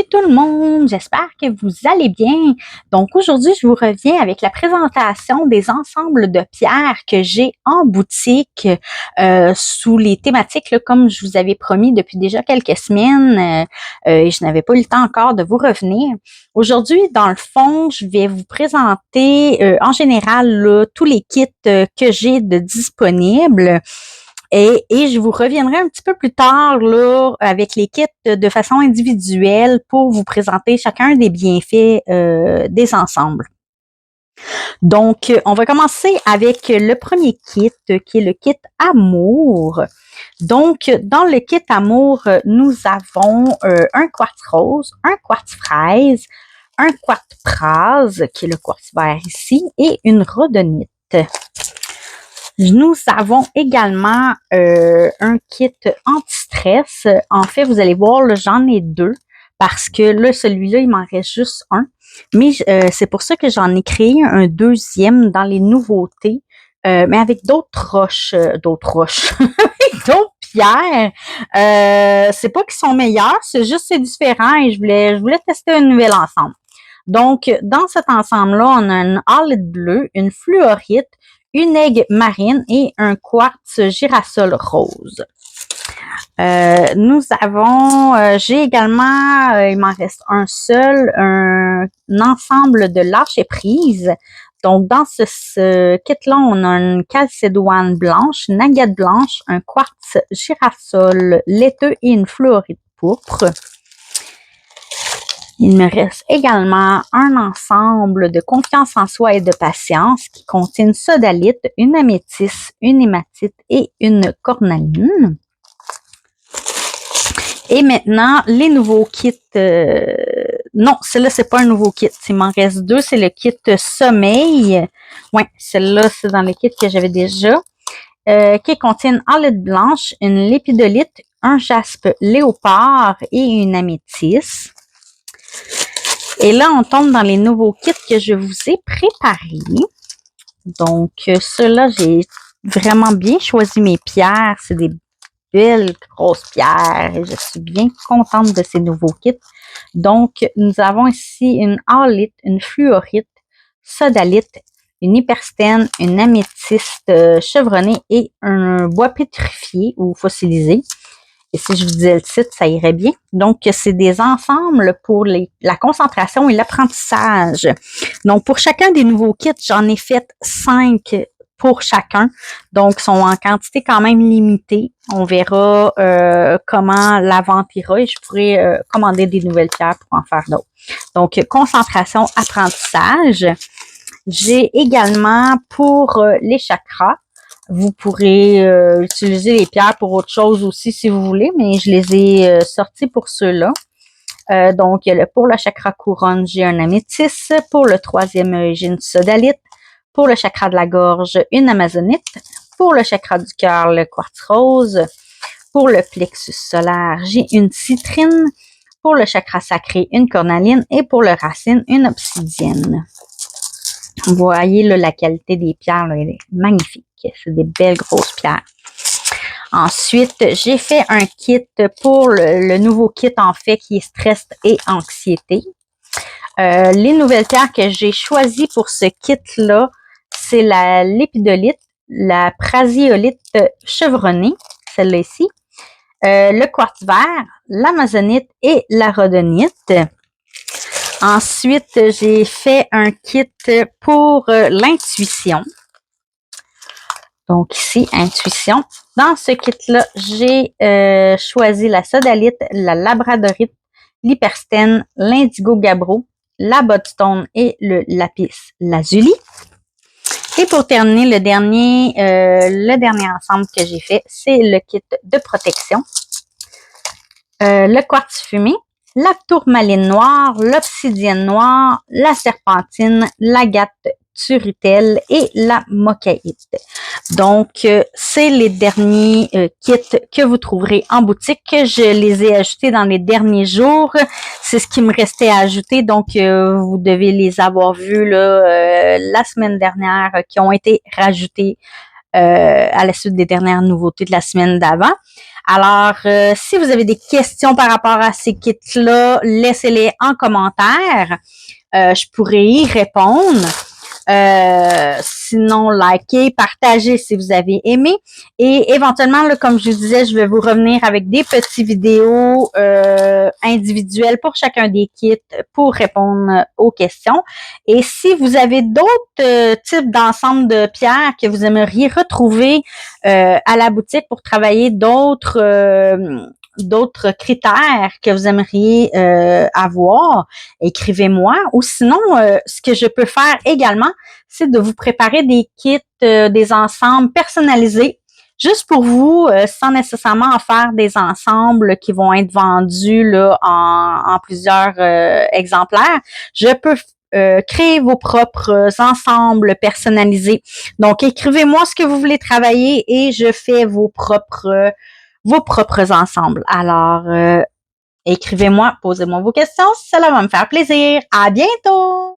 Salut tout le monde, j'espère que vous allez bien. Donc aujourd'hui, je vous reviens avec la présentation des ensembles de pierres que j'ai en boutique sous les thématiques, là, comme je vous avais promis depuis déjà quelques semaines et je n'avais pas eu le temps encore de vous revenir. Aujourd'hui, dans le fond, je vais vous présenter en général là, tous les kits que j'ai de disponibles. Et je vous reviendrai un petit peu plus tard là avec les kits de façon individuelle pour vous présenter chacun des bienfaits des ensembles. Donc, on va commencer avec le premier kit qui est le kit Amour. Donc, dans le kit Amour, nous avons un quartz rose, un quartz fraise, un quartz prase qui est le quartz vert ici et une rhodonite. Nous avons également un kit anti-stress. En fait, vous allez voir, j'en ai deux parce que là, celui-là, il m'en reste juste un. Mais c'est pour ça que j'en ai créé un deuxième dans les nouveautés, mais avec d'autres roches, d'autres pierres. C'est pas qu'ils sont meilleurs, c'est juste c'est différent et je voulais tester un nouvel ensemble. Donc, dans cet ensemble-là, on a une halite bleue, une fluorite, une aigue marine et un quartz girasol rose. Nous avons, j'ai également, il m'en reste un seul, un ensemble de lâcher prise. Donc, dans ce kit-là, on a une calcédoine blanche, une agate blanche, un quartz girasol laiteux et une fluorite pourpre. Il me reste également un ensemble de confiance en soi et de patience qui contient une sodalite, une améthyste, une hématite et une cornaline. Et maintenant, les nouveaux kits. Non, celle-là, c'est pas un nouveau kit. Il m'en reste deux. C'est le kit sommeil. Oui, celle-là, c'est dans le kit que j'avais déjà. Qui contient une halite blanche, une lépidolite, un jaspe léopard et une améthyste. Et là, on tombe dans les nouveaux kits que je vous ai préparés. Donc, ceux-là, j'ai vraiment bien choisi mes pierres. C'est des belles grosses pierres et je suis bien contente de ces nouveaux kits. Donc, nous avons ici une halite, une fluorite, sodalite, une hyperstène, une améthyste chevronnée et un bois pétrifié ou fossilisé. Et si je vous disais le titre, ça irait bien. Donc, c'est des ensembles pour la concentration et l'apprentissage. Donc, pour chacun des nouveaux kits, j'en ai fait 5 pour chacun. Donc, ils sont en quantité quand même limitée. On verra comment la vente ira et je pourrai commander des nouvelles pierres pour en faire d'autres. Donc, concentration, apprentissage. J'ai également pour les chakras. Vous pourrez utiliser les pierres pour autre chose aussi si vous voulez, mais je les ai sorties pour ceux-là. Donc, pour le chakra couronne, j'ai un améthyste. Pour le troisième œil, j'ai une sodalite. Pour le chakra de la gorge, une amazonite. Pour le chakra du cœur, le quartz rose. Pour le plexus solaire, j'ai une citrine. Pour le chakra sacré, une cornaline. Et pour le racine, une obsidienne. Vous voyez là, la qualité des pierres, là, elle est magnifique. C'est des belles grosses pierres. Ensuite, j'ai fait un kit pour le nouveau kit en fait qui est stress et anxiété. Les nouvelles pierres que j'ai choisies pour ce kit-là, c'est la lépidolite, la prasiolite chevronnée, celle-là ici, le quartz vert, l'amazonite et la rhodonite. Ensuite, j'ai fait un kit pour l'intuition. Donc ici, intuition. Dans ce kit-là, j'ai choisi la sodalite, la labradorite, l'hyperstène, l'indigo gabbro, la bodstone et le lapis lazuli. Et pour terminer, le dernier ensemble que j'ai fait, c'est le kit de protection. Le quartz fumé, la tourmaline noire, l'obsidienne noire, la serpentine, l'agate turritelle et la mocaïte. Donc, c'est les derniers kits que vous trouverez en boutique. Je les ai ajoutés dans les derniers jours. C'est ce qui me restait à ajouter. Donc, vous devez les avoir vus là, la semaine dernière qui ont été rajoutés à la suite des dernières nouveautés de la semaine d'avant. Alors, si vous avez des questions par rapport à ces kits-là, laissez-les en commentaire. Je pourrais y répondre. Sinon, likez, partagez si vous avez aimé. Et éventuellement, là, comme je vous disais, je vais vous revenir avec des petites vidéos individuelles pour chacun des kits pour répondre aux questions. Et si vous avez d'autres types d'ensemble de pierres que vous aimeriez retrouver à la boutique pour travailler d'autres critères que vous aimeriez avoir, écrivez-moi. Ou sinon, ce que je peux faire également, c'est de vous préparer des kits, des ensembles personnalisés, juste pour vous, sans nécessairement en faire des ensembles qui vont être vendus là, en plusieurs exemplaires. Je peux créer vos propres ensembles personnalisés. Donc, écrivez-moi ce que vous voulez travailler et je fais vos propres ensembles. Alors, écrivez-moi, posez-moi vos questions, cela va me faire plaisir. À bientôt!